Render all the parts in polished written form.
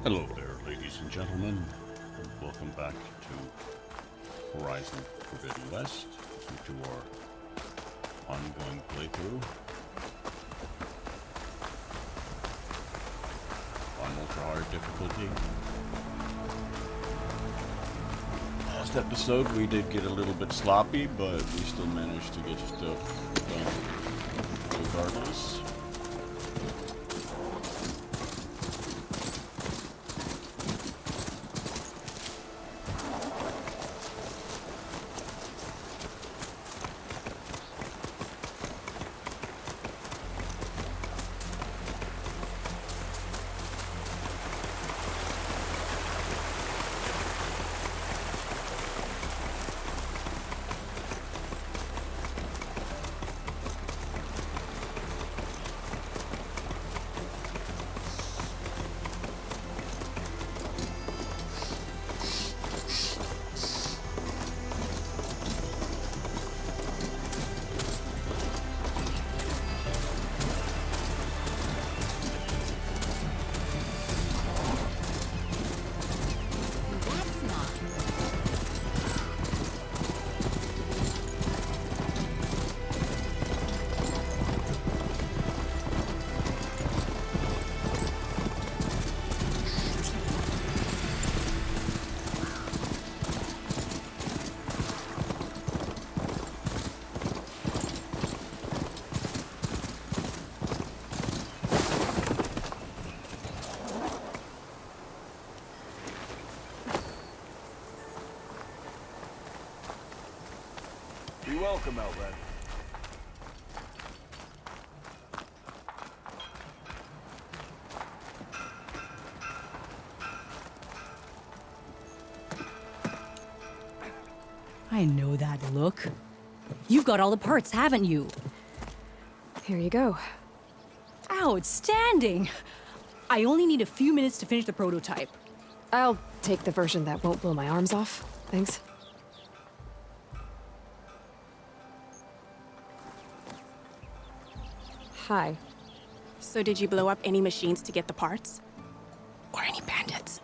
Hello there, ladies and gentlemen, and welcome back to Horizon Forbidden West, to our ongoing playthrough on ultra-hard difficulty. Last episode we did get a little bit sloppy, but we still managed to get stuff done regardless. Be welcome, Elred. I know that look. You've got all the parts, haven't you? Here you go. Outstanding! I only need a few minutes to finish the prototype. I'll take the version that won't blow my arms off. Thanks. Hi. So did you blow up any machines to get the parts? Or any bandits?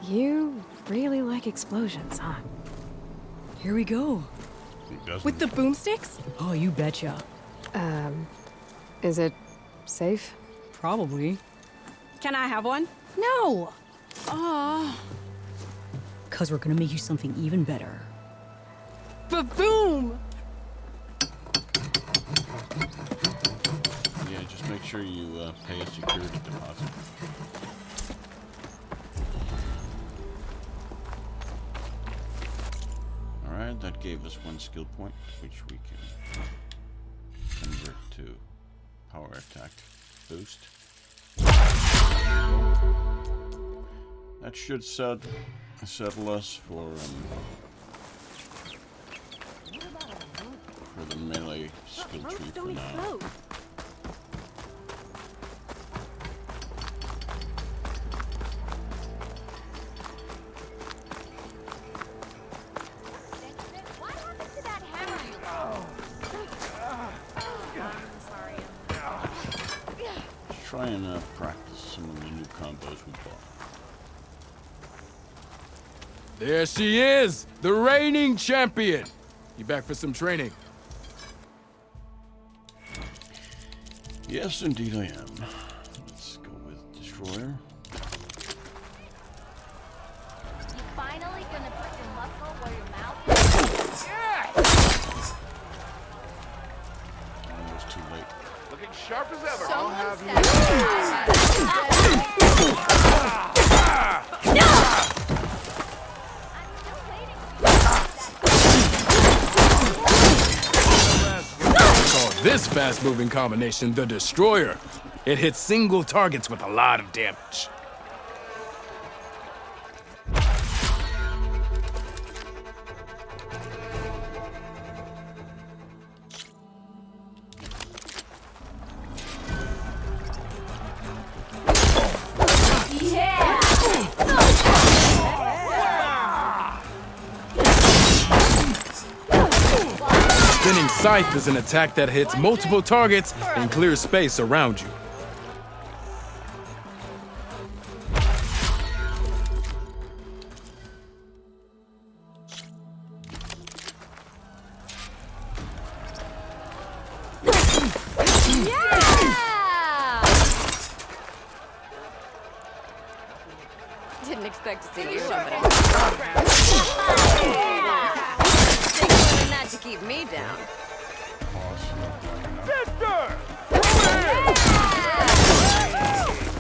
You really like explosions, huh? Here we go. With the boomsticks? Oh, you betcha. Is it safe? Probably. Can I have one? No! Oh, 'Cause we're gonna make you something even better. ba-boom! Yeah, just make sure you pay a security deposit. Alright, that gave us one skill point, which we can convert to power attack boost. That should settle us for the melee skill tree for now. Try and practice some of the new combos we bought. There she is, the reigning champion. You back for some training? Yes, indeed I am. Let's go with Destroyer. You finally gonna put your muscle where your mouth is? Oh, it was too late. Looking sharp as ever. Someone I'll have Call this fast-moving combination the Destroyer. It hits single targets with a lot of damage. Spinning Scythe is an attack that hits multiple targets and clears space around you. expect to see you up at a Take more than that to keep me down. Awesome.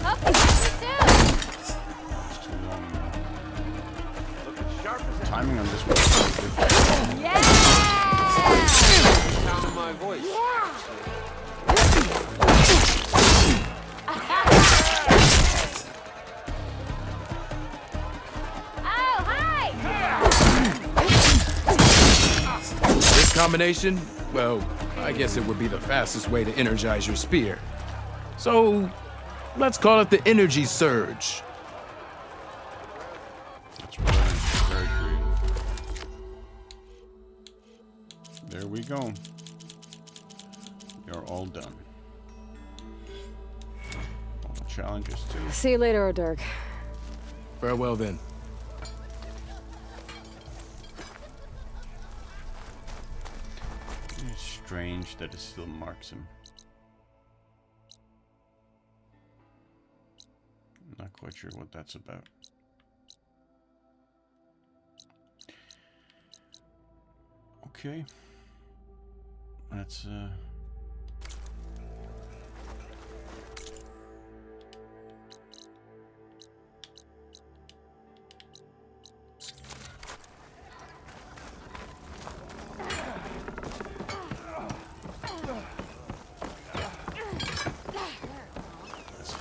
Hope you catch me soon. It's too long now. Timing on this one is pretty good. Yeah! Sound of my voice. Oh, hi! This combination, well, I guess it would be the fastest way to energize your spear. So, let's call it the energy surge. That's brilliant. Very creative. There we go. You're all done. All the challenges too. See you later, Dirk. Farewell then. It's strange that it still marks him. I'm not quite sure what that's about. Okay. Let's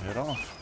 head off.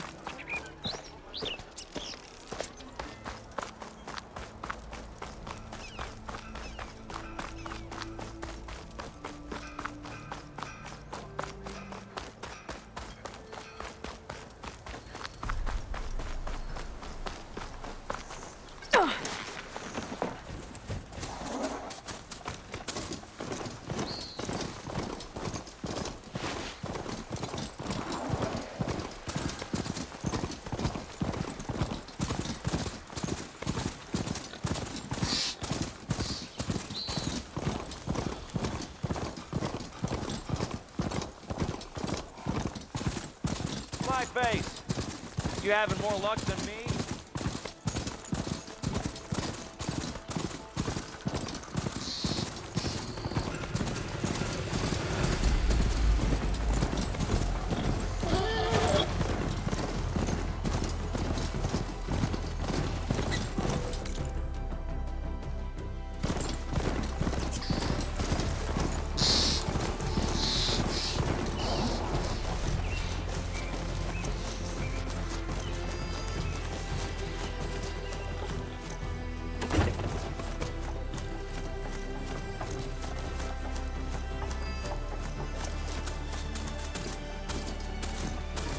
My face. You having more luck than me?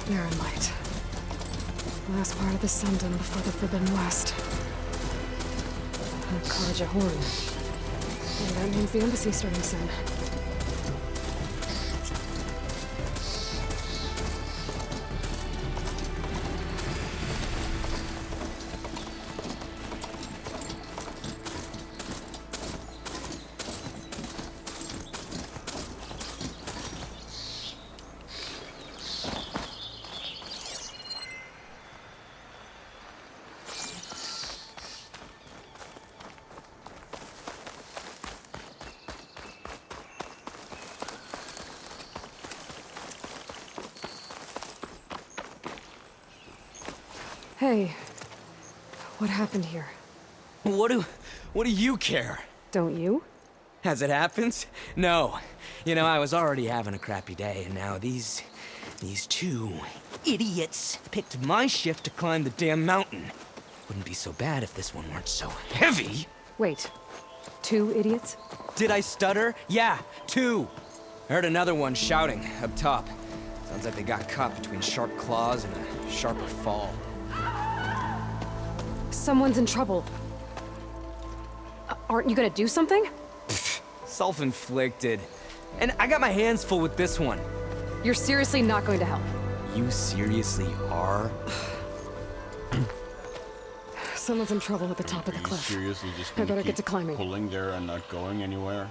Barren light. Last part of the Sundom before the Forbidden West. College of Horn. And that means the embassy's starting soon. Hey, what happened here? What do you care? Don't you? As it happens? No. You know, I was already having a crappy day, and now these two idiots picked my shift to climb the damn mountain. Wouldn't be so bad if this one weren't so heavy. Wait, 2 idiots? Did I stutter? Yeah, 2. I heard another one shouting up top. Sounds like they got caught between sharp claws and a sharper fall. Someone's in trouble. Aren't you gonna do something? Self-inflicted. And I got my hands full with this one. You're seriously not going to help. You seriously are? Someone's in trouble at the top of the Are you cliff. seriously just I gonna better keep get to climbing. pulling there and not going anywhere?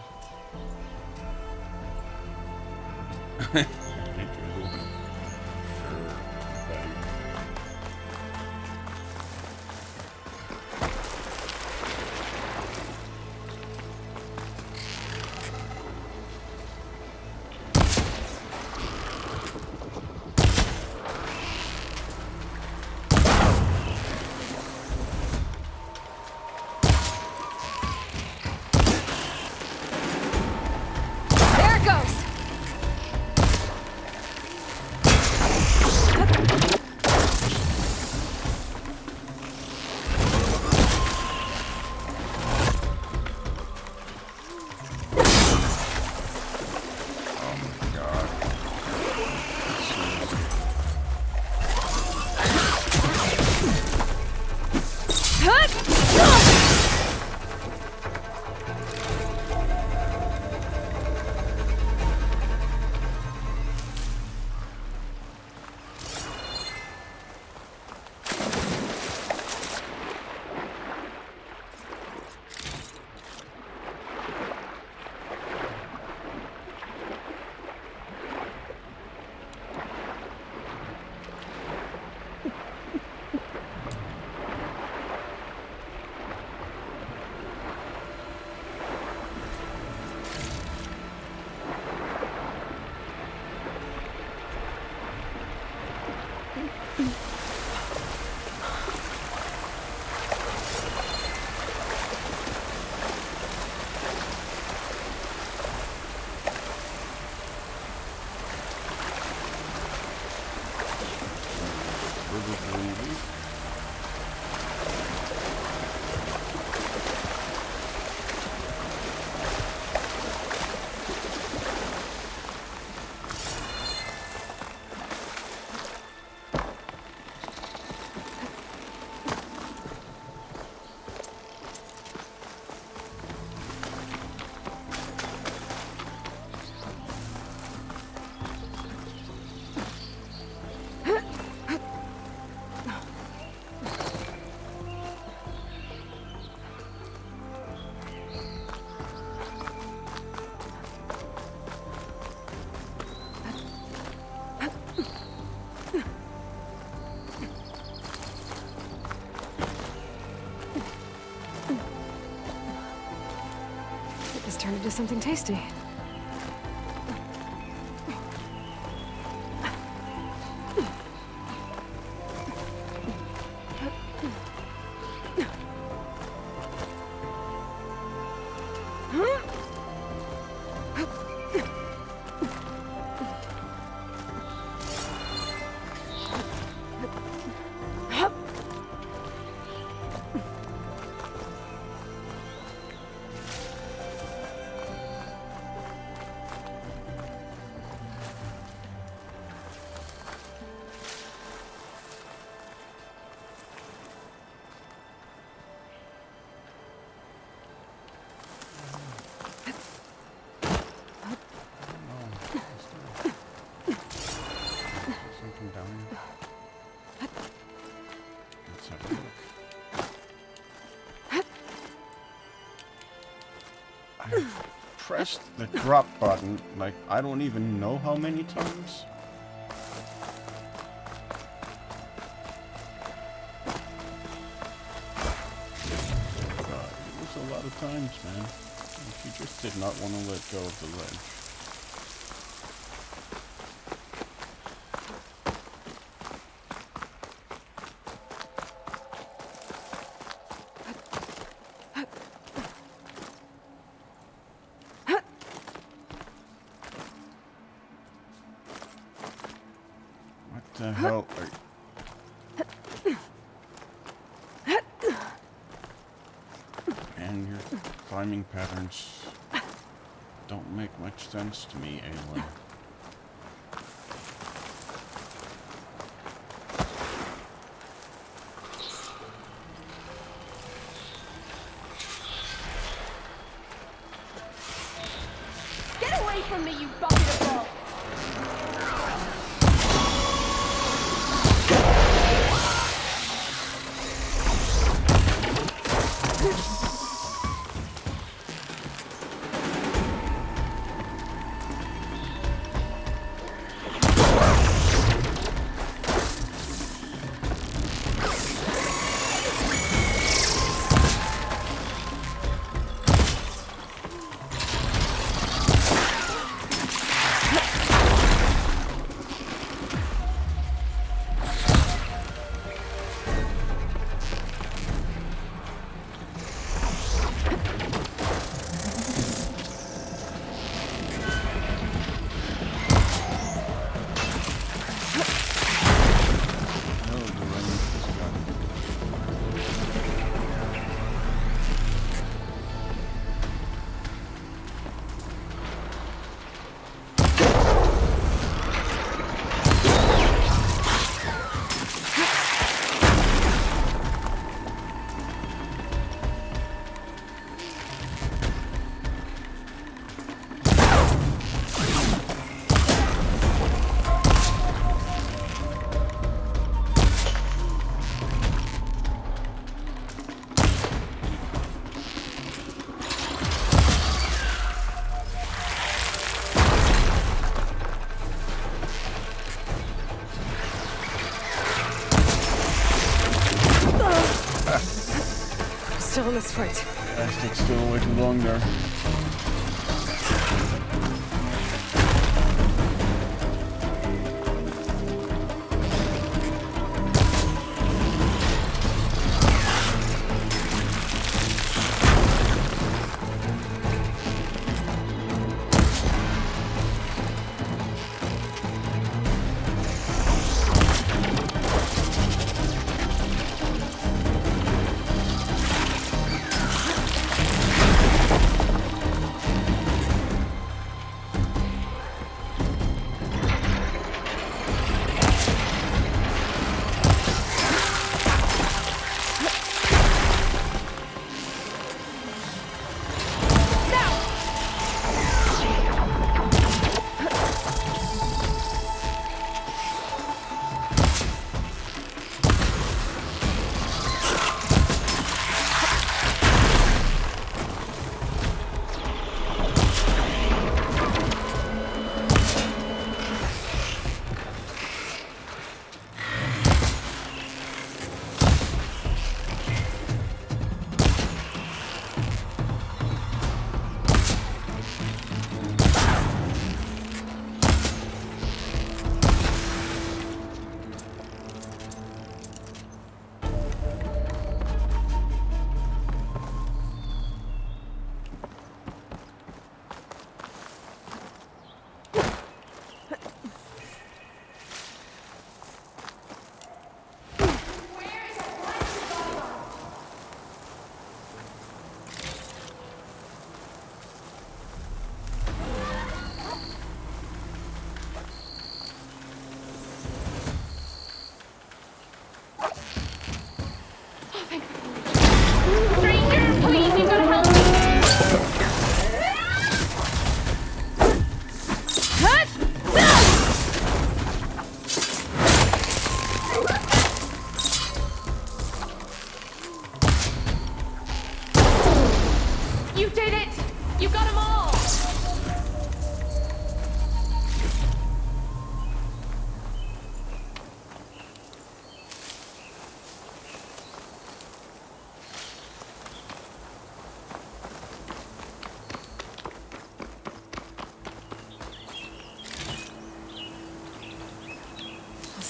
This turned into something tasty. Something down here. Let's have a look. I've pressed the drop button like I don't even know how many times. God, it was a lot of times, man. She just did not want to let go of the ledge. What the hell are Man, your climbing patterns don't make much sense to me, Aylin. Get away from me, you bucket of balls! Still in this fight. Plastic's still way too long there.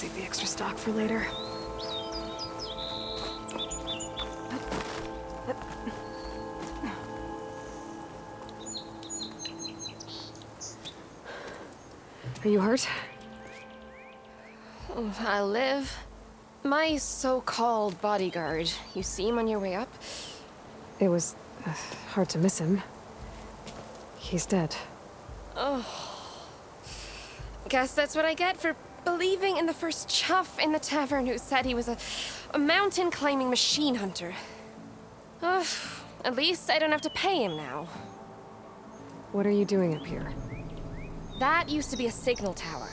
save the extra stock for later. Are you hurt? I live. My so-called bodyguard. You see him on your way up? It was hard to miss him. He's dead. Guess that's what I get for believing in the first chuff in the tavern who said he was a mountain climbing machine hunter. At least I don't have to pay him now. What are you doing up here? That used to be a signal tower.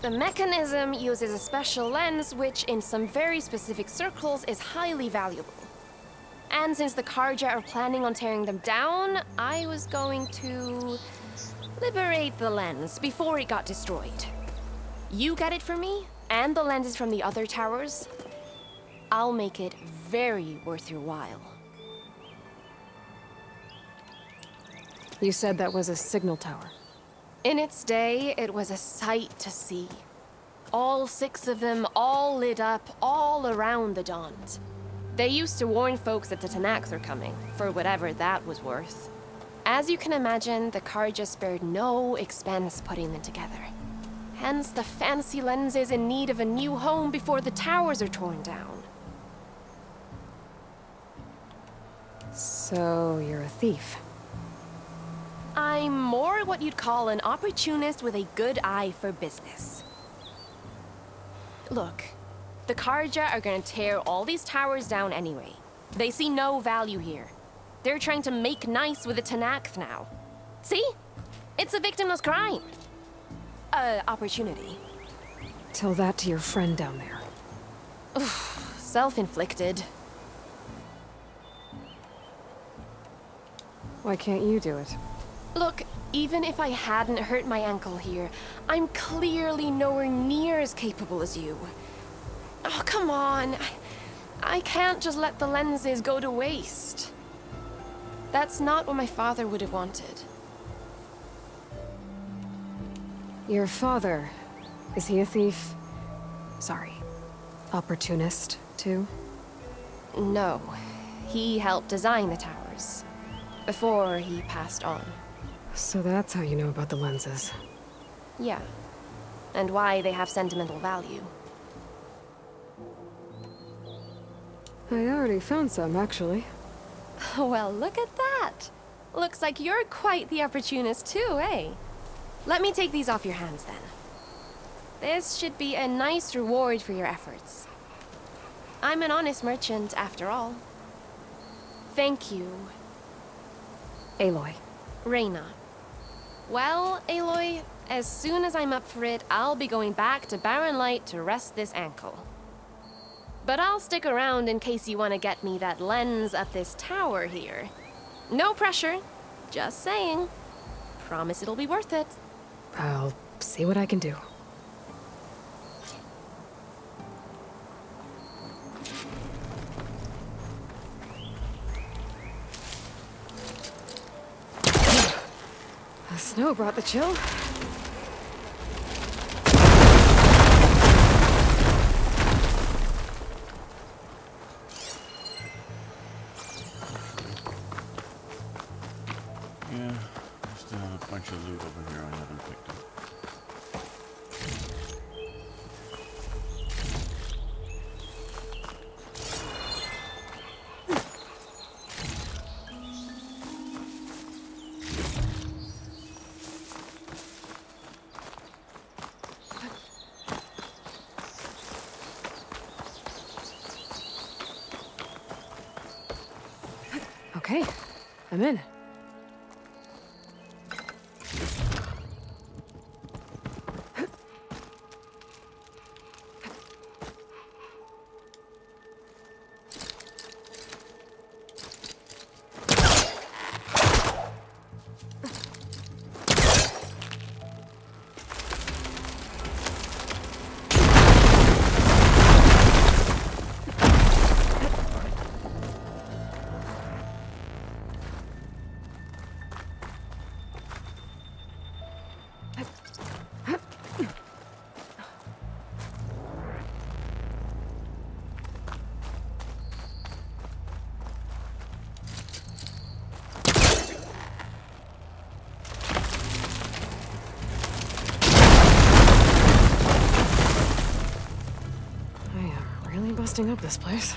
The mechanism uses a special lens which, in some very specific circles, is highly valuable. And since the Karja are planning on tearing them down, I was going to liberate the lens before it got destroyed. You get it for me, and the lenses from the other towers. I'll make it very worth your while. You said that was a signal tower. In its day, it was a sight to see. All 6 of them, all lit up, all around the Daunt. They used to warn folks that the Tanakhs are coming, for whatever that was worth. As you can imagine, the Karja spared no expense putting them together. Hence the fancy lenses in need of a new home before the towers are torn down. So, you're a thief. I'm more what you'd call an opportunist with a good eye for business. Look, the Karja are gonna tear all these towers down anyway. They see no value here. They're trying to make nice with the Tanakh now. See? It's a victimless crime. Opportunity. Tell that to your friend down there. Self-inflicted. Why can't you do it? Look, even if I hadn't hurt my ankle here, I'm clearly nowhere near as capable as you. Oh, come on. I can't just let the lenses go to waste. That's not what my father would have wanted. Your father, is he a thief? Sorry, opportunist, too? No. He helped design the towers. Before he passed on. So that's how you know about the lenses. Yeah. And why they have sentimental value. I already found some, actually. Well, look at that. Looks like you're quite the opportunist too, eh? Let me take these off your hands then. This should be a nice reward for your efforts. I'm an honest merchant, after all. Thank you. Aloy. Reyna. Well, Aloy, as soon as I'm up for it, I'll be going back to Barren Light to rest this ankle. But I'll stick around in case you want to get me that lens up this tower here. No pressure, just saying. Promise it'll be worth it. I'll see what I can do. The snow brought the chill. Yeah, just a bunch of loot over here I haven't picked up. Okay, I'm in. busting up this place.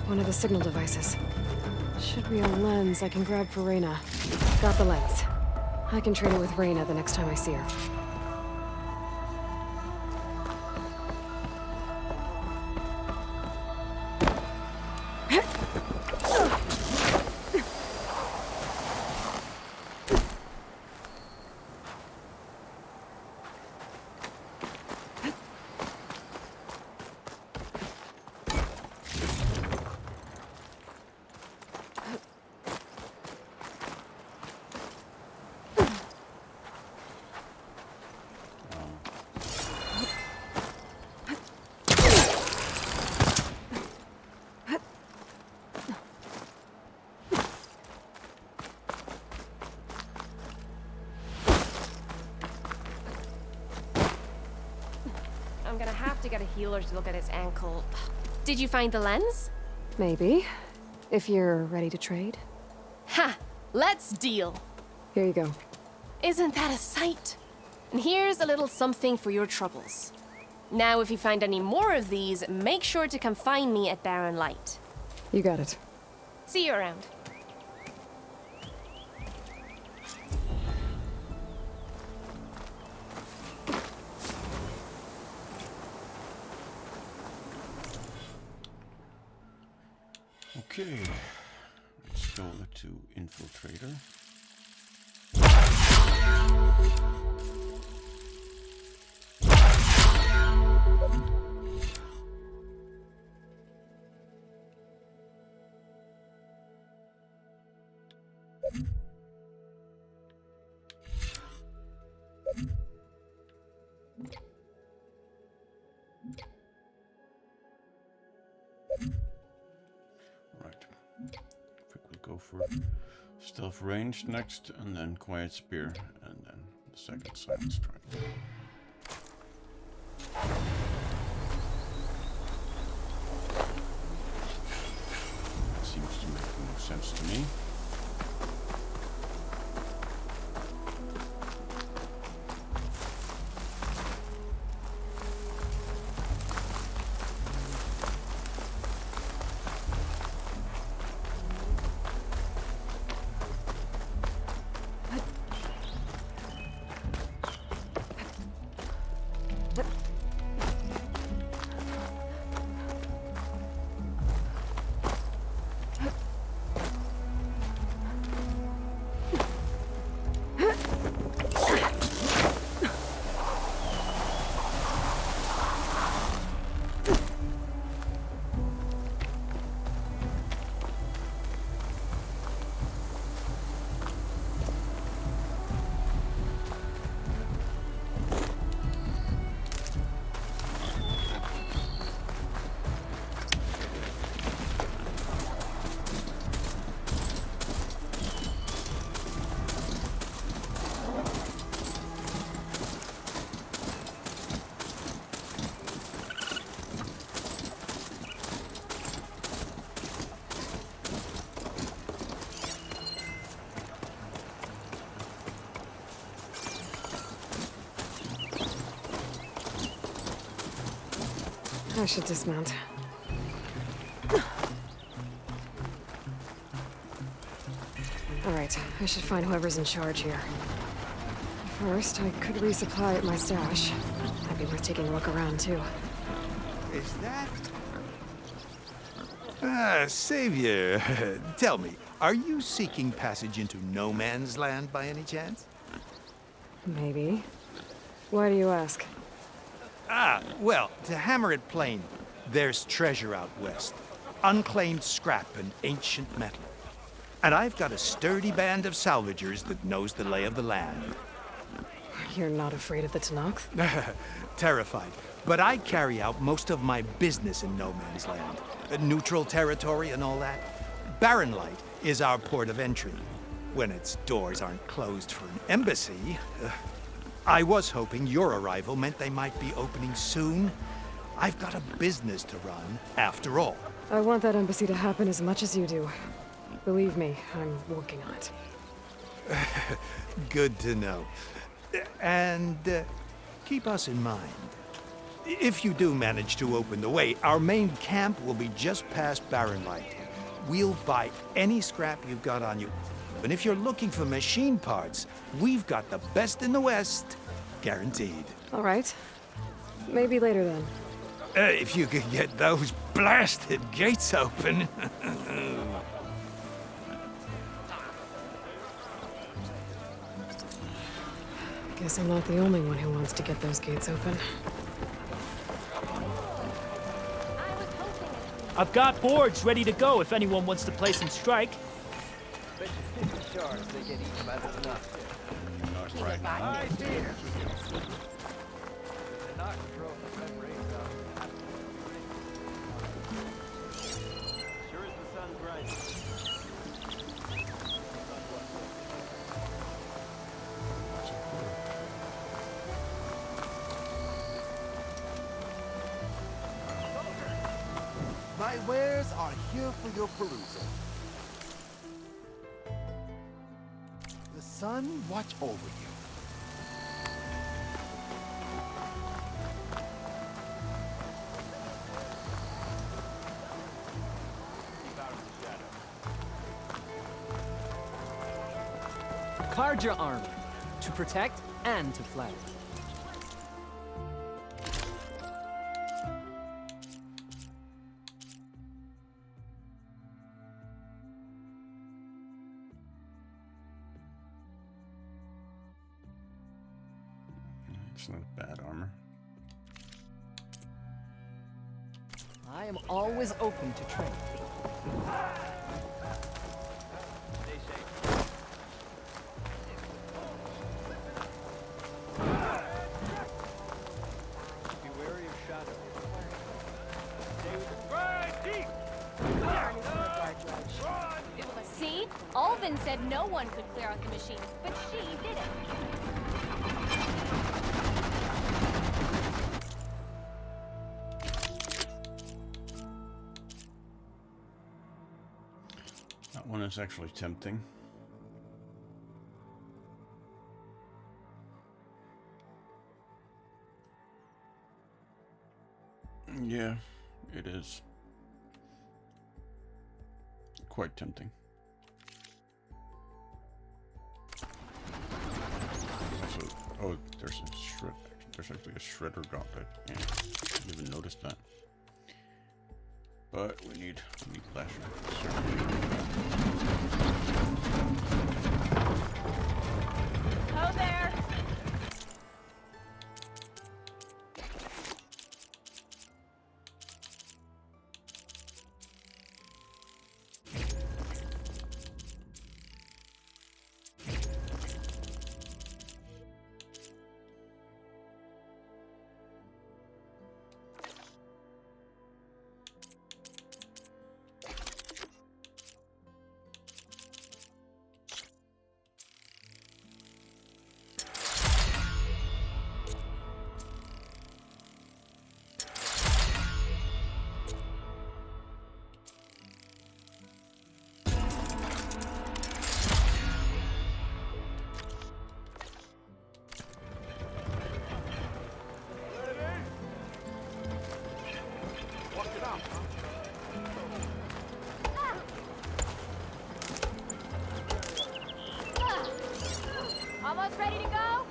One of the signal devices. Should be a lens I can grab for Reyna. Got the lens. I can trade it with Reyna the next time I see her. I'm gonna have to get a healer to look at his ankle. Did you find the lens? Maybe. If you're ready to trade. Ha! Let's deal! Here you go. Isn't that a sight? And here's a little something for your troubles. Now, if you find any more of these, make sure to come find me at Barren Light. You got it. See you around. Okay, let's go to Infiltrator. Go for Stealth Range next, and then Quiet Spear, and then the second Silent Strike. Seems to make the most sense to me. I should dismount. Alright, I should find whoever's in charge here. First, I could resupply at my stash. That'd be worth taking a look around, too. Is that... Savior, tell me, are you seeking passage into no man's land by any chance? Maybe. Why do you ask? Well, to hammer it plain, There's treasure out west. Unclaimed scrap and ancient metal. And I've got a sturdy band of salvagers that knows the lay of the land. You're not afraid of the Tanakh? Terrified. But I carry out most of my business in no man's land. Neutral territory and all that. Barren Light is our port of entry. When its doors aren't closed for an embassy. I was hoping your arrival meant they might be opening soon. I've got a business to run, after all. I want that embassy to happen as much as you do. Believe me, I'm working on it. Good to know. And keep us in mind. If you do manage to open the way, our main camp will be just past Barren Light. We'll buy any scrap you've got on you. And if you're looking for machine parts, we've got the best in the West. Guaranteed. All right. Maybe later then. If you could get those blasted gates open. Guess I'm not the only one who wants to get those gates open. I've got boards ready to go if anyone wants to play some strike. Not right now. My wares are here for your perusal. The sun watch over you. Carja armor, to protect and to flatter. It's not bad armor. I am always open to training. See? Alvin said no one could clear out the machines, but she did it. That one is actually tempting. Yeah, it is. Quite tempting. So, oh, there's a shred. There's actually a shredder gauntlet. Yeah, didn't even notice that. But we need Lasher. Go there. Almost ready to go?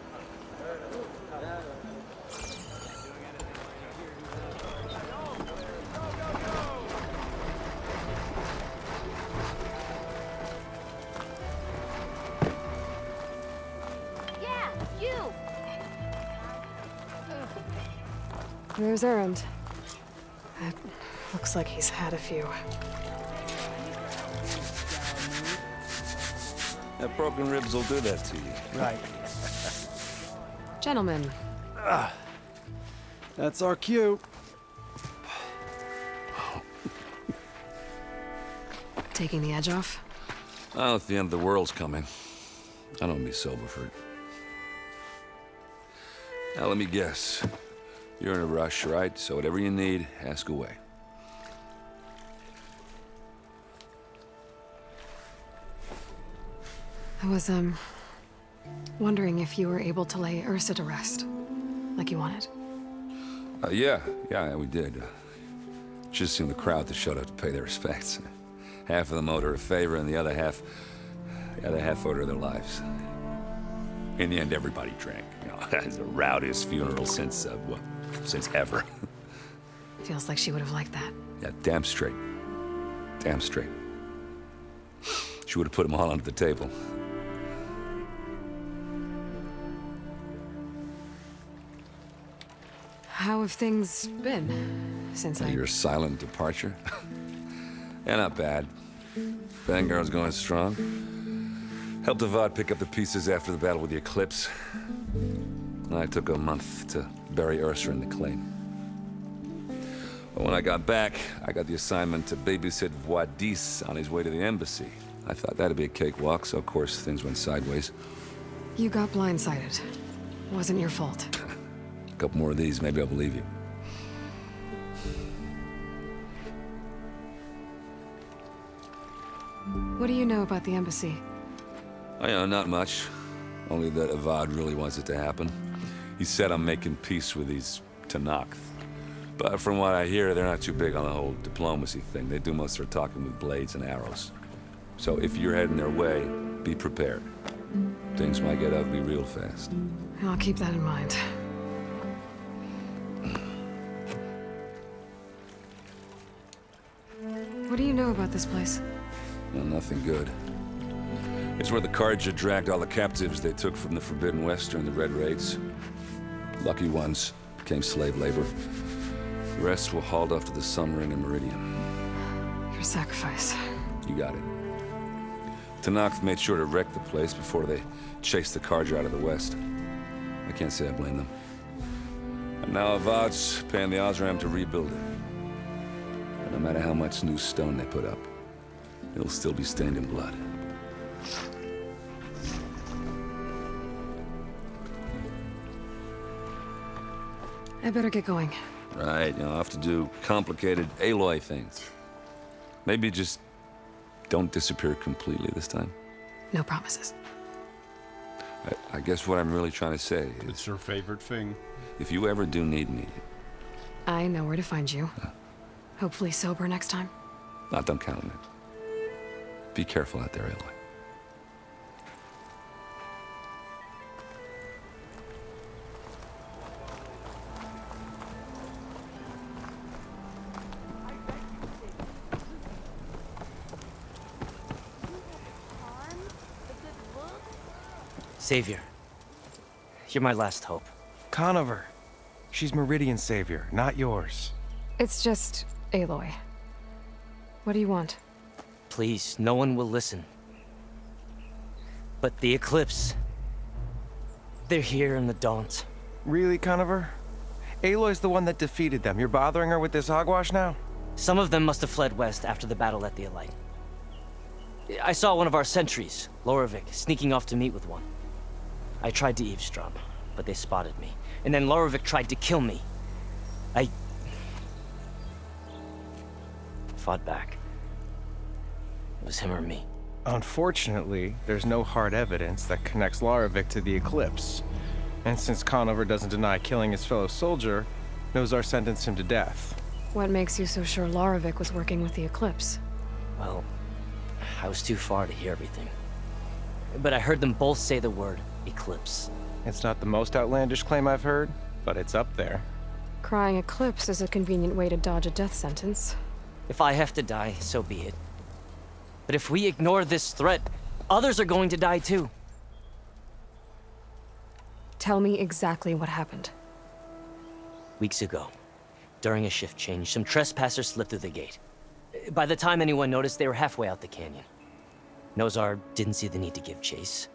Yeah, you! There's Errand. Looks like he's had a few. That broken ribs will do that to you. Right. Gentlemen, That's our cue. taking the edge off? Oh, if the end of the world's coming, I don't be sober for it. Now, let me guess. You're in a rush, right? So whatever you need, ask away. I was, wondering if you were able to lay Ursa to rest, like you wanted. Yeah, we did. Just seen the crowd that showed up to pay their respects. Half of them owed her a favor, and the other half owed her their lives. In the end, everybody drank. You know, it's the rowdiest funeral since ever. Feels like she would have liked that. Yeah, damn straight. Damn straight. She would have put them all under the table. How have things been since Your silent departure? Yeah, not bad. Vanguard's going strong. Helped Avad pick up the pieces after the battle with the Eclipse. I took a month to bury Ursa in the claim. But when I got back, I got the assignment to babysit Voidis on his way to the embassy. I thought that'd be a cakewalk, so of course things went sideways. You got blindsided. Wasn't your fault. A couple more of these, maybe I'll believe you. What do you know about the embassy? Oh, yeah, not much. Only that Avad really wants it to happen. He said I'm making peace with these Tanakh. But from what I hear, they're not too big on the whole diplomacy thing. They do most of their talking with blades and arrows. So if you're heading their way, be prepared. Things might get ugly real fast. I'll keep that in mind. What do you know about this place? Well, nothing good. It's where the Carja dragged all the captives they took from the Forbidden West during the Red Raids. Lucky ones became slave labor. The rest were hauled off to the Sun Ring and Meridian. Your sacrifice. You got it. Tanakh made sure to wreck the place before they chased the Carja out of the West. I can't say I blame them. And now Avad's paying the Osram to rebuild it. And no matter how much new stone they put up, it'll still be stained in blood. I better get going. Right, I'll have to do complicated Aloy things. Maybe just don't disappear completely this time. No promises. I guess what I'm really trying to say is... It's her favorite thing. If you ever do need me... I know where to find you. Hopefully sober next time. Don't count on it. Be careful out there, Aloy. Savior, you're my last hope. Conover. She's Meridian's savior, not yours. It's just Aloy. What do you want? Please, no one will listen. But the Eclipse... they're here in the Daunt. Really, Conover? Aloy's the one that defeated them. You're bothering her with this hogwash now? Some of them must have fled west after the battle at the Elite. I saw one of our sentries, Loravik, sneaking off to meet with one. I tried to eavesdrop, but they spotted me. And then Loravik tried to kill me. I fought back. It was him or me. Unfortunately, there's no hard evidence that connects Loravik to the Eclipse. And since Conover doesn't deny killing his fellow soldier, Nozar sentenced him to death. What makes you so sure Loravik was working with the Eclipse? Well, I was too far to hear everything. But I heard them both say the word Eclipse. It's not the most outlandish claim I've heard, but it's up there. Crying Eclipse is a convenient way to dodge a death sentence. If I have to die, so be it. But if we ignore this threat, others are going to die too. Tell me exactly what happened. Weeks ago, During a shift change, some trespassers slipped through the gate. By the time anyone noticed, they were halfway out the canyon. Nozar didn't see the need to give chase.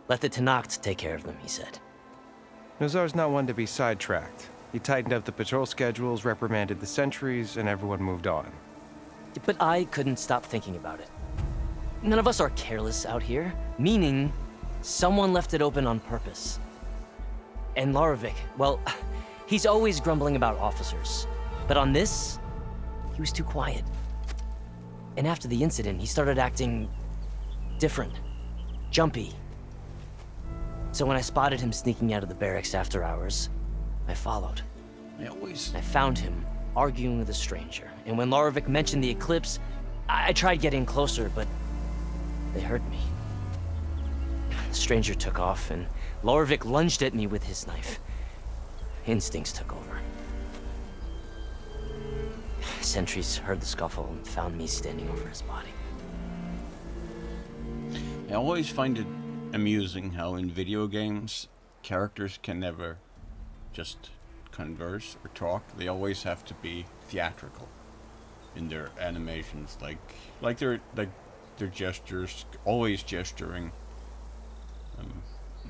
Let the Tenakth take care of them, he said. Nozar's not one to be sidetracked. He tightened up the patrol schedules, reprimanded the sentries, and everyone moved on. But I couldn't stop thinking about it. None of us are careless out here, meaning someone left it open on purpose. And Larovic, well, he's always grumbling about officers. But on this, he was too quiet. And after the incident, he started acting different, jumpy. So when I spotted him sneaking out of the barracks after hours, I followed. I found him arguing with a stranger. And when Larovic mentioned the eclipse, I tried getting closer, but they heard me. The stranger took off, and Larovic lunged at me with his knife. Instincts took over. Sentries heard the scuffle and found me standing over his body. I always find it amusing how in video games, characters can never just converse or talk. They always have to be theatrical in their animations, like their gestures, always gesturing,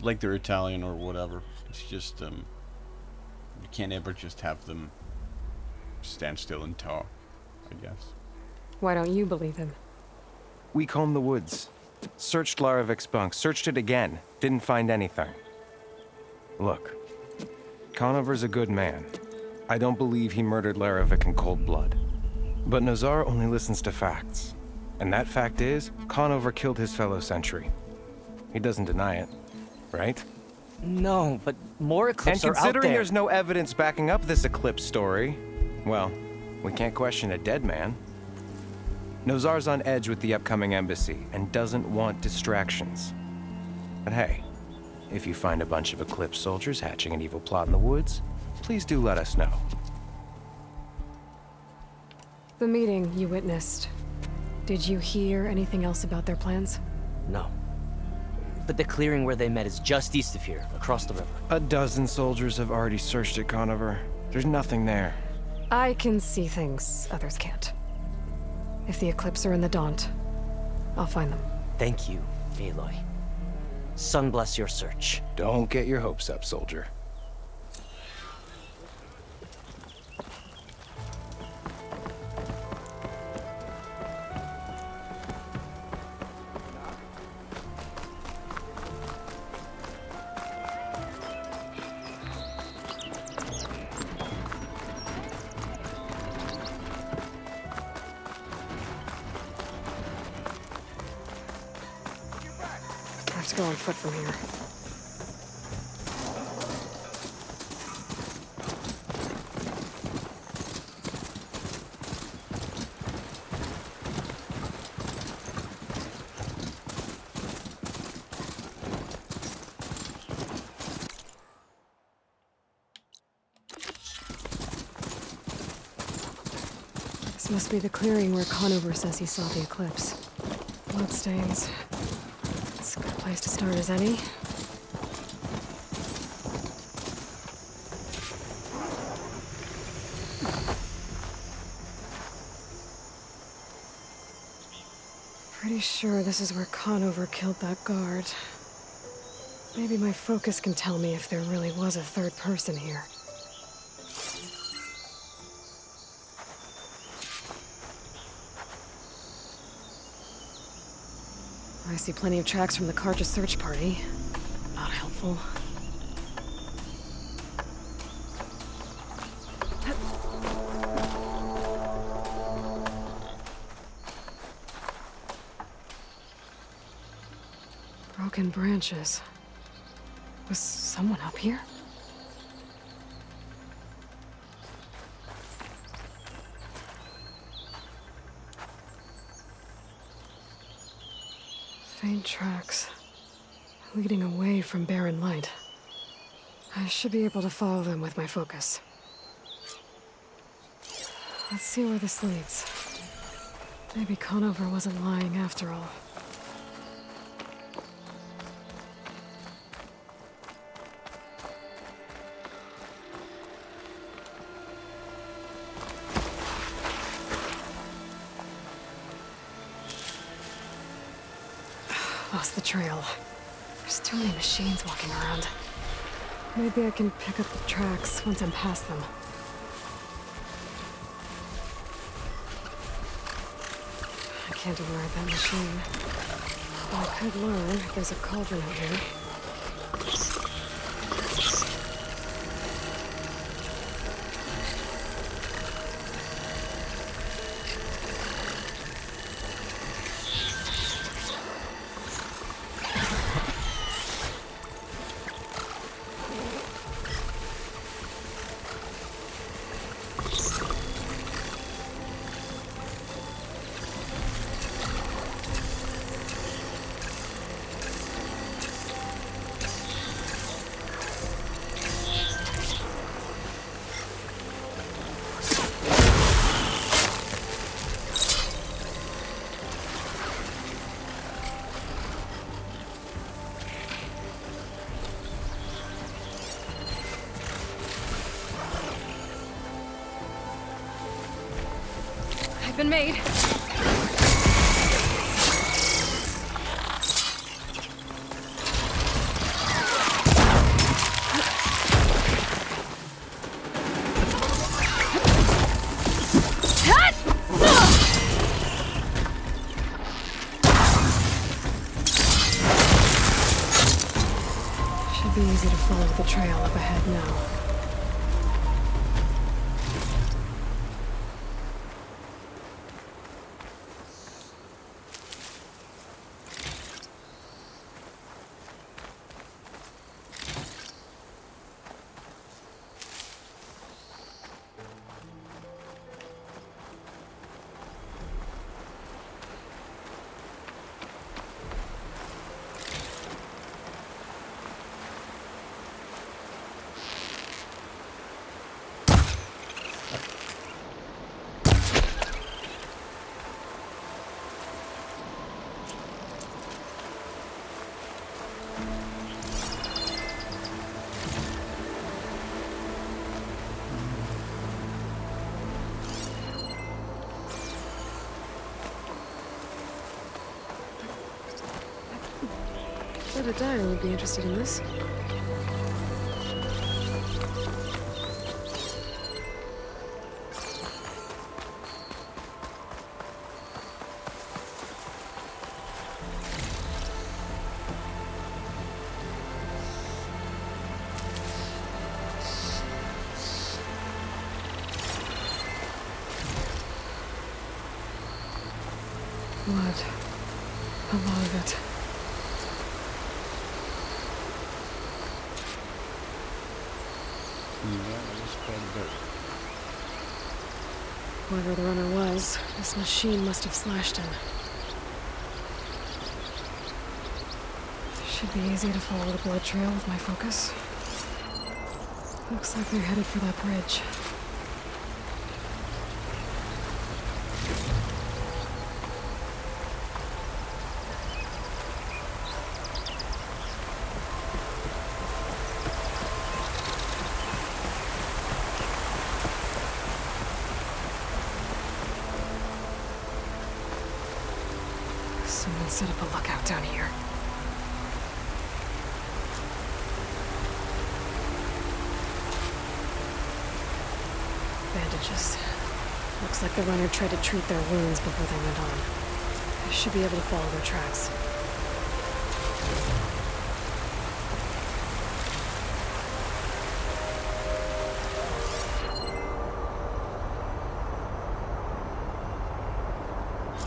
like they're Italian or whatever. It's just you can't ever just have them stand still and talk, I guess. Why don't you believe him? We combed the woods. Searched Larovic's bunk, searched it again, didn't find anything. Look, Conover's a good man. I don't believe he murdered Larovic in cold blood. But Nozar only listens to facts. And that fact is, Conover killed his fellow sentry. He doesn't deny it, right? No, but more eclipses are out there. And considering there's no evidence backing up this eclipse story, well, we can't question a dead man. Nozar's on edge with the upcoming embassy and doesn't want distractions. But hey, if you find a bunch of Eclipse soldiers hatching an evil plot in the woods, please do let us know. The meeting you witnessed. Did you hear anything else about their plans? No. But the clearing where they met is just east of here, across the river. A dozen soldiers have already searched it, Conover. There's nothing there. I can see things others can't. If the Eclipse are in the Daunt, I'll find them. Thank you, Aloy. Sun bless your search. Don't get your hopes up, soldier. I have to go on foot from here. This must be the clearing where Conover says he saw the eclipse. Bloodstains. It's a good place to start as any. Pretty sure this is where Conover killed that guard. Maybe my focus can tell me if there really was a third person here. I see plenty of tracks from the Karja search party. Not helpful. Broken branches. Was someone up here? Faint tracks, leading away from barren light. I should be able to follow them with my focus. Let's see where this leads. Maybe Conover wasn't lying after all. Lost the trail. There's too many machines walking around. Maybe I can pick up the tracks once I'm past them. I can't override that machine. But I could learn if there's a cauldron out here. Been made. Should be easy to follow the trail up ahead now. Bet a dime would be interested in this. Blood. A lot of it. Whoever the runner was, this machine must have slashed him. Should be easy to follow the blood trail with my focus. Looks like they're headed for that bridge. Someone set up a lookout down here. Bandages. Looks like the runner tried to treat their wounds before they went on. I should be able to follow their tracks.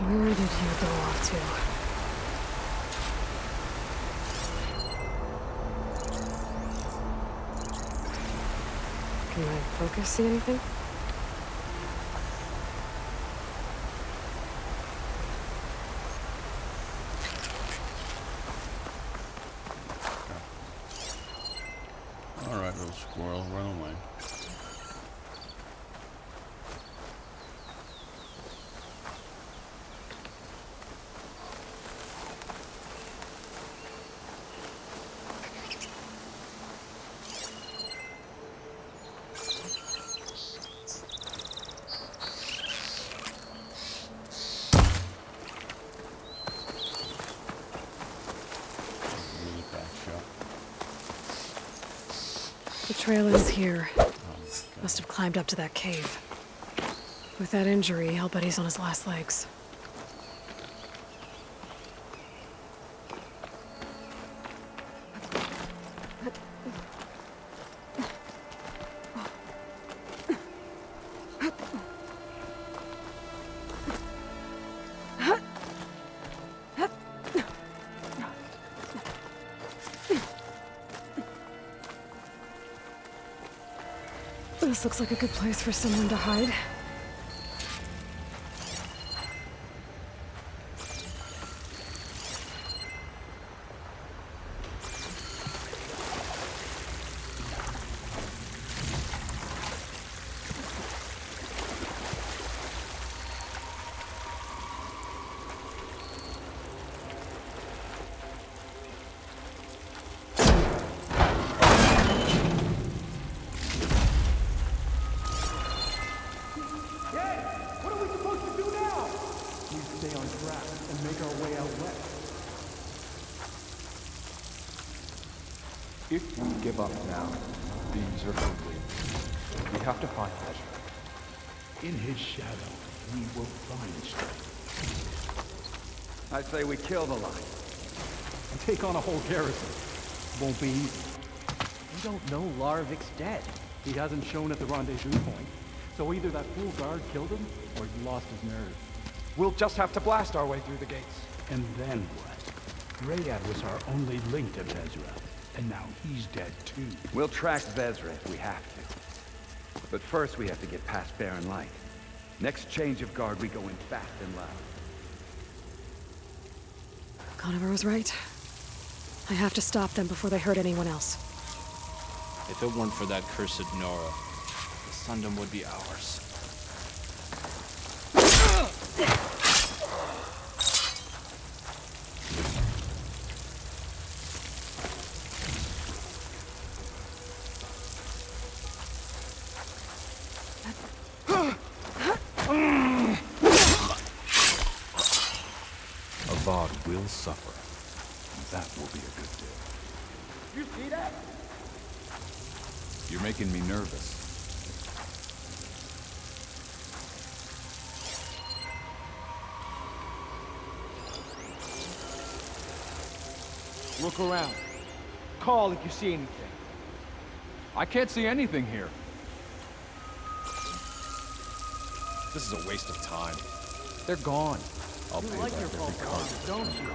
Where did you go off to? Can my focus see anything? All right, little squirrel, run away. trail ends here. Must have climbed up to that cave. With that injury, I'll bet he's on his last legs. This looks like a good place for someone to hide. If we give up now, these are complete. We have to find Ezra. In his shadow, we will find strength. I say we kill the line. And take on a whole garrison. Won't be easy. We don't know Larovik's dead. He hasn't shown at the rendezvous point. So either that fool guard killed him, or he lost his nerve. We'll just have to blast our way through the gates. And then what? Rayad was our only link to Vezra. And now he's dead too. We'll track Vezra if we have to. But first we have to get past Barren Light. Next change of guard, we go in fast and loud. Conover was right. I have to stop them before they hurt anyone else. If it weren't for that cursed Nora, the Sundom would be ours. Avad will suffer. That will be a good day. You see that? You're making me nervous. Look around. Call if you see anything. I can't see anything here. This is a waste of time. They're gone. I'll pay back every card don't you?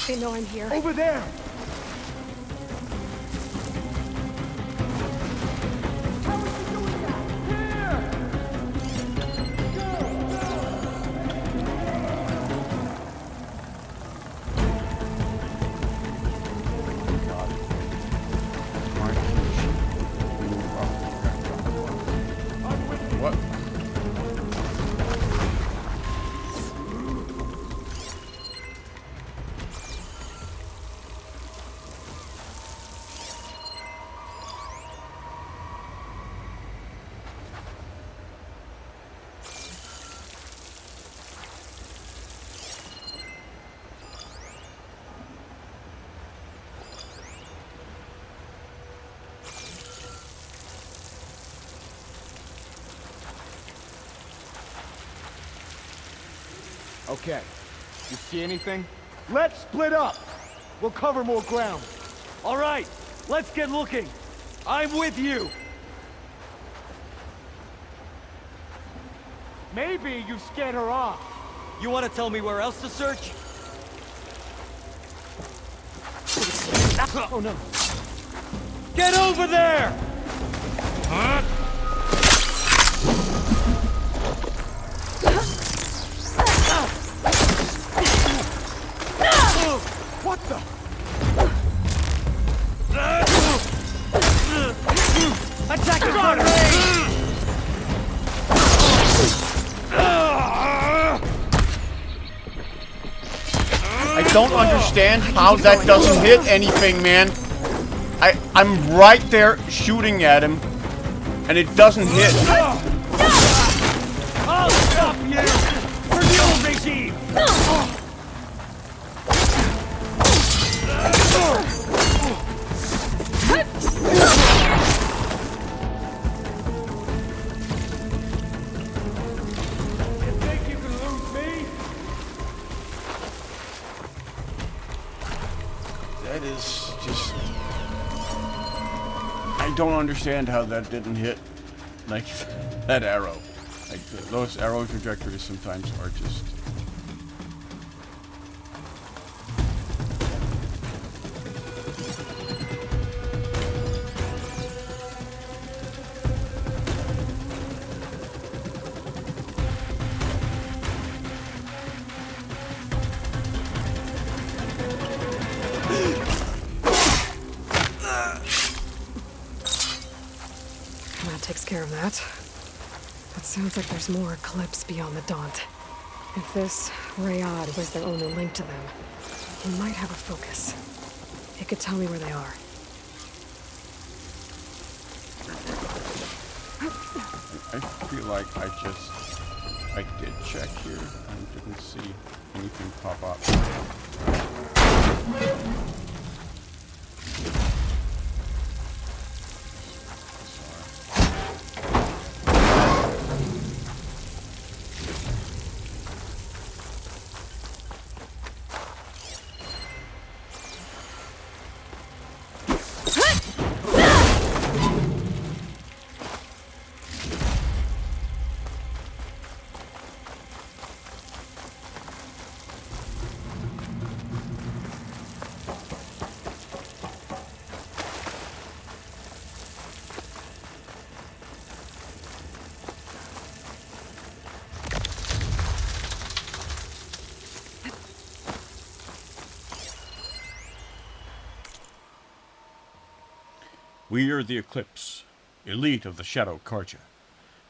They know I'm here. Over there! What? Okay. You see anything? Let's split up! We'll cover more ground. All right, let's get looking. I'm with you. Maybe you scared her off. You want to tell me where else to search? Oh no. Get over there! Huh? What the? Attack the front range! I don't understand how that doesn't hit anything, man. I'm right there shooting at him, and it doesn't hit. I'll stop you! For the old regime! You think you can lose me? That is just... I don't understand how that didn't hit, like, that arrow. Like, those arrow trajectories sometimes are just... That takes care of that. It sounds like there's more Eclipse beyond the Daunt. If this Rayad was their only link to them, he might have a focus. It could tell me where they are. I feel like I did check here and didn't see anything pop up. We are the Eclipse, elite of the Shadow Karja.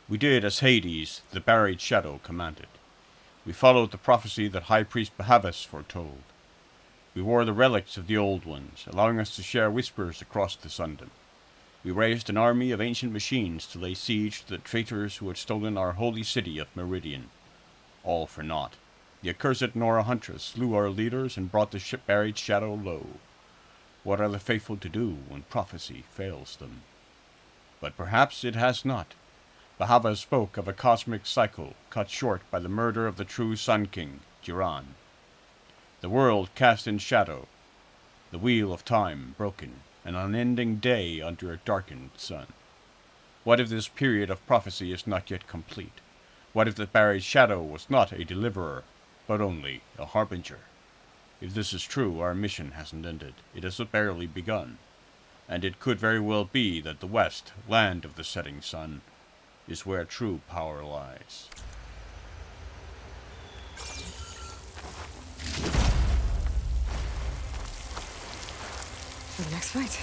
We did as Hades, the buried shadow, commanded. We followed the prophecy that High Priest Bahavas foretold. We wore the relics of the Old Ones, allowing us to share whispers across the Sundom. We raised an army of ancient machines to lay siege to the traitors who had stolen our holy city of Meridian. All for naught. The accursed Nora Huntress slew our leaders and brought the buried shadow low. What are the faithful to do when prophecy fails them? But perhaps it has not. Bahava spoke of a cosmic cycle cut short by the murder of the true Sun King, Jiran. The world cast in shadow, the wheel of time broken, an unending day under a darkened sun. What if this period of prophecy is not yet complete? What if the buried shadow was not a deliverer, but only a harbinger? If this is true, our mission hasn't ended. It has barely begun. And it could very well be that the West, land of the setting sun, is where true power lies. The next fight.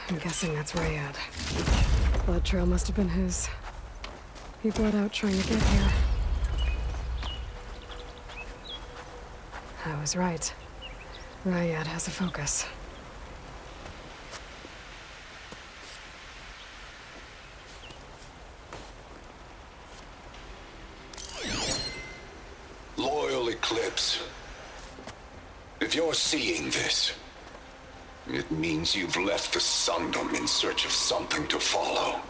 I'm guessing that's Rayad. Blood trail must have been his. He bled out trying to get here. I was right. Rayad has a focus. Loyal Eclipse. If you're seeing this, it means you've left the Sundom in search of something to follow.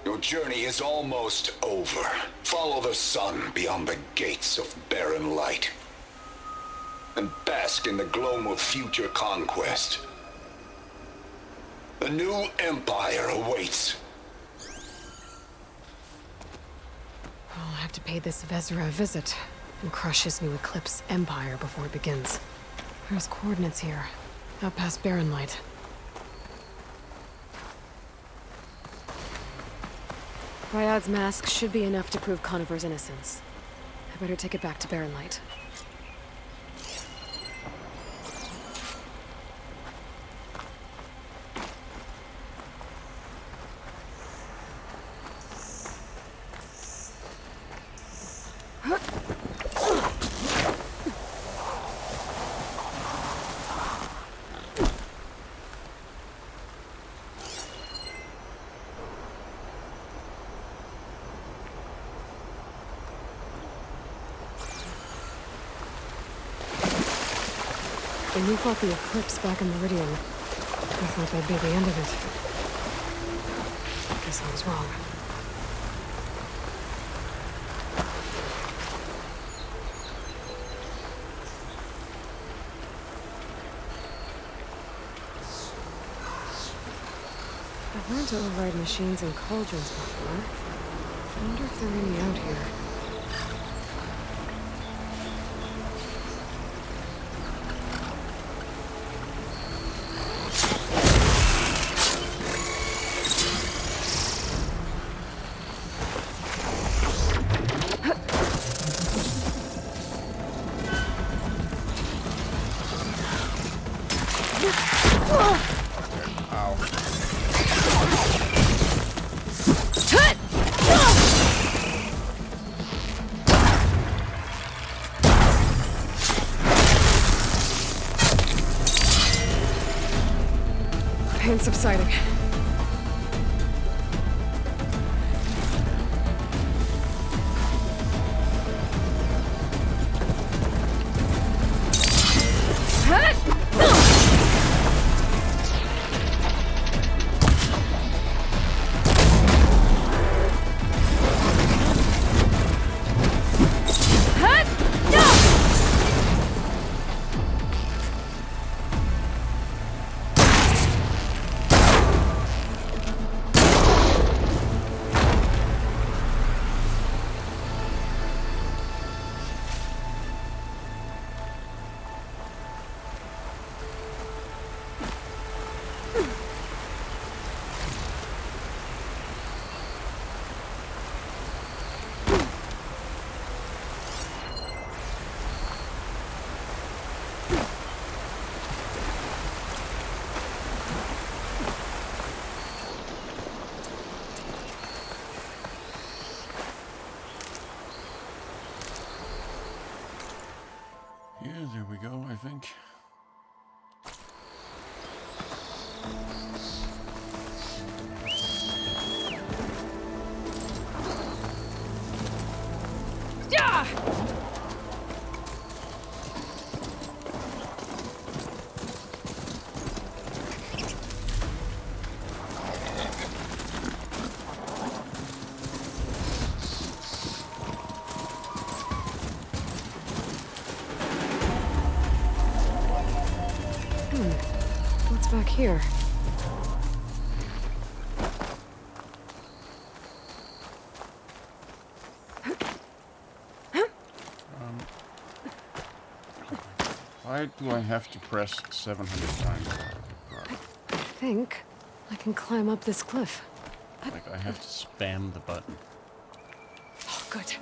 Your journey is almost over. Follow the sun beyond the gates of barren light, and bask in the gloam of future conquest. A new empire awaits. I'll have to pay this Vezra a visit and crush his new Eclipse empire before it begins. There's coordinates here, out past Barren Light. Ryad's mask should be enough to prove Conover's innocence. I better take it back to Barren Light. When we fought the Eclipse back in Meridian, I thought that'd be the end of it. Guess I was wrong. I've learned to override machines and cauldrons before. I wonder if there are any out here. Pain subsiding. Yeah, there we go, I think. What's back here? Why do I have to press 700 times? I think I can climb up this cliff. Like I have to spam the button. Oh, good.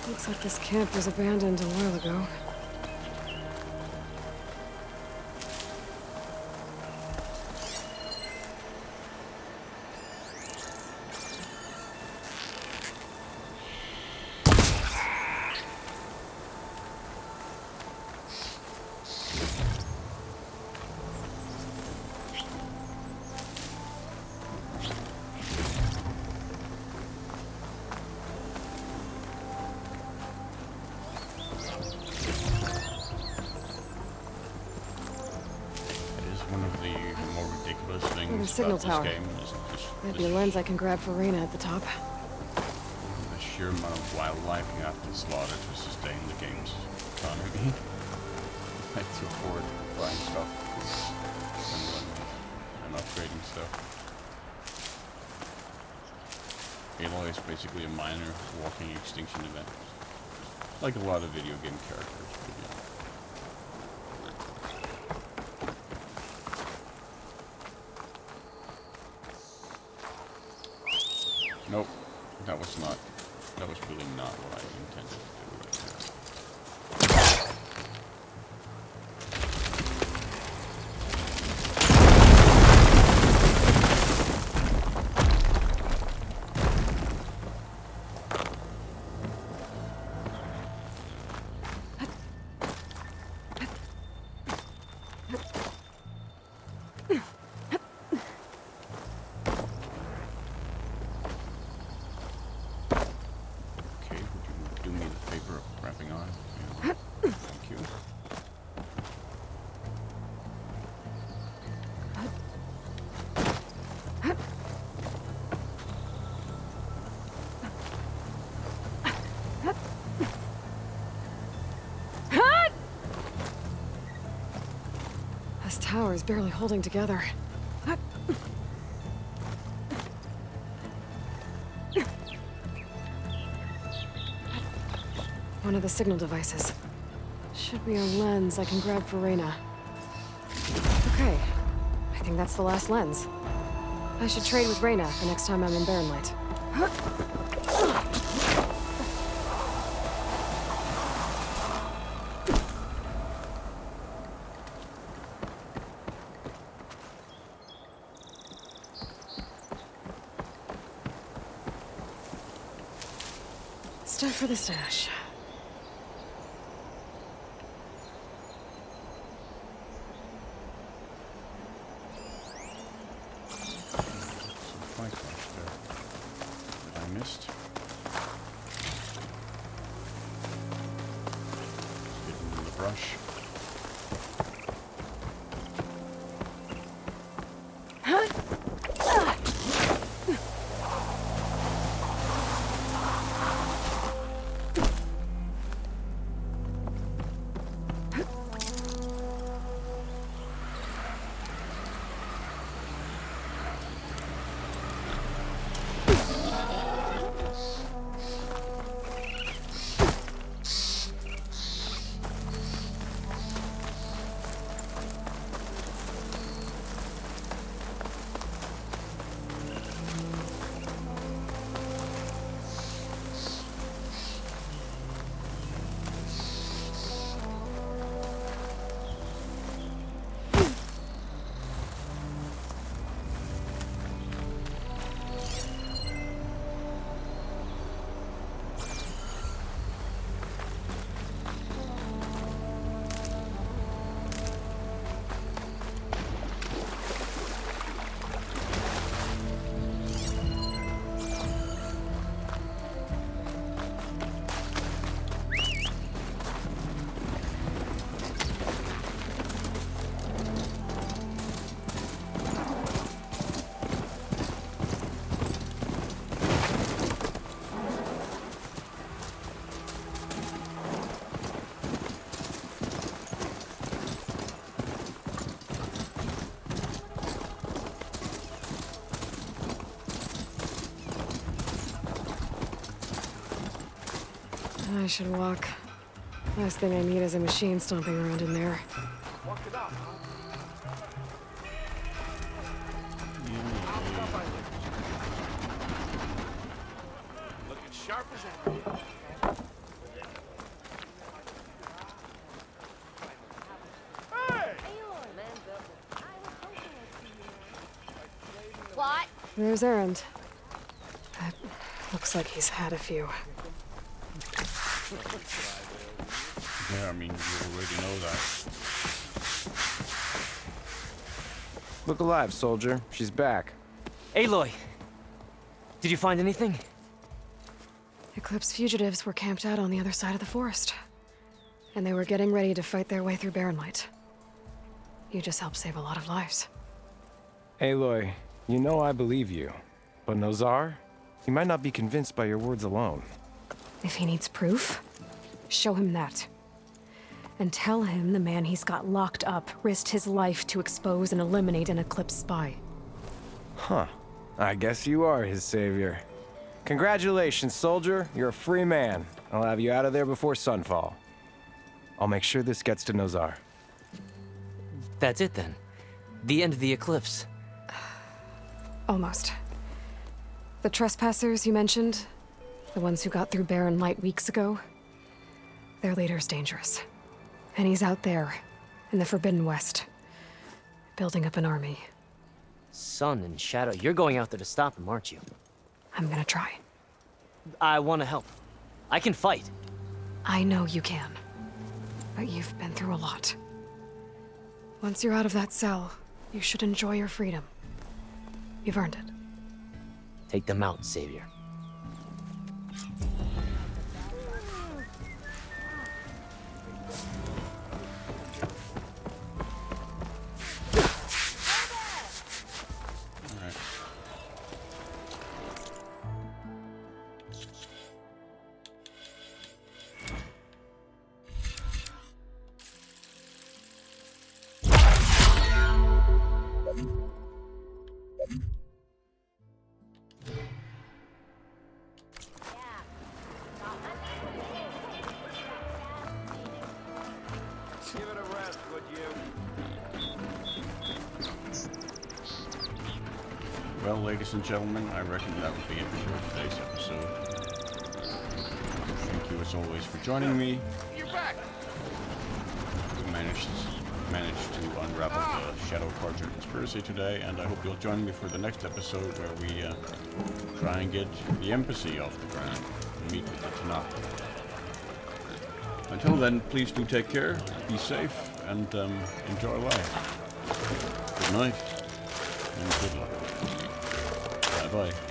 Looks like this camp was abandoned a while ago. One of the more ridiculous The things signal about tower. this game is just Might be a lens I can grab for Reyna at the top. the sheer amount of wildlife you have to slaughter to sustain the game's economy. Like to afford buying stuff and upgrading stuff. Aloy is basically a minor walking extinction event. Like a lot of video game characters. But yeah. Nope, that was really not what I intended to do right there. Okay, would you do me the favor of wrapping on? Yeah. Thank you. This tower is barely holding together. One of the signal devices. Should be a lens I can grab for Reyna. Okay, I think that's the last lens. I should trade with Reyna the next time I'm in Barren Light. Stuff for the stash. Some flash there that I missed. Hidden in the brush. I should walk. Last thing I need is a machine stomping around in there. Looking sharp as ever. What? There's Erend. That looks like he's had a few. Yeah, I mean, you already know that. Look alive, soldier. She's back. Aloy! Did you find anything? Eclipse fugitives were camped out on the other side of the forest. And they were getting ready to fight their way through Barren Light. You just helped save a lot of lives. Aloy, you know I believe you. But Nozar? He might not be convinced by your words alone. If he needs proof, show him that. And tell him the man he's got locked up risked his life to expose and eliminate an Eclipse spy. Huh. I guess you are his savior. Congratulations, soldier. You're a free man. I'll have you out of there before sunfall. I'll make sure this gets to Nozar. That's it then. The end of the Eclipse. Almost. The trespassers you mentioned, the ones who got through Barren Light weeks ago, their leader's dangerous. And he's out there, in the Forbidden West, building up an army. Sun and Shadow, you're going out there to stop him, aren't you? I'm gonna try. I want to help. I can fight. I know you can. But you've been through a lot. Once you're out of that cell, you should enjoy your freedom. You've earned it. Take them out, Savior. Give it a rest, would you? Well, ladies and gentlemen, I reckon that would be it for today's episode. Thank you as always for joining me. You're back. We managed to unravel the Shadow Carja conspiracy today, and I hope you'll join me for the next episode where we try and get the embassy off the ground and meet with the Tanaka. Until then, please do take care, be safe, and enjoy life. Good night, and good luck. Bye-bye.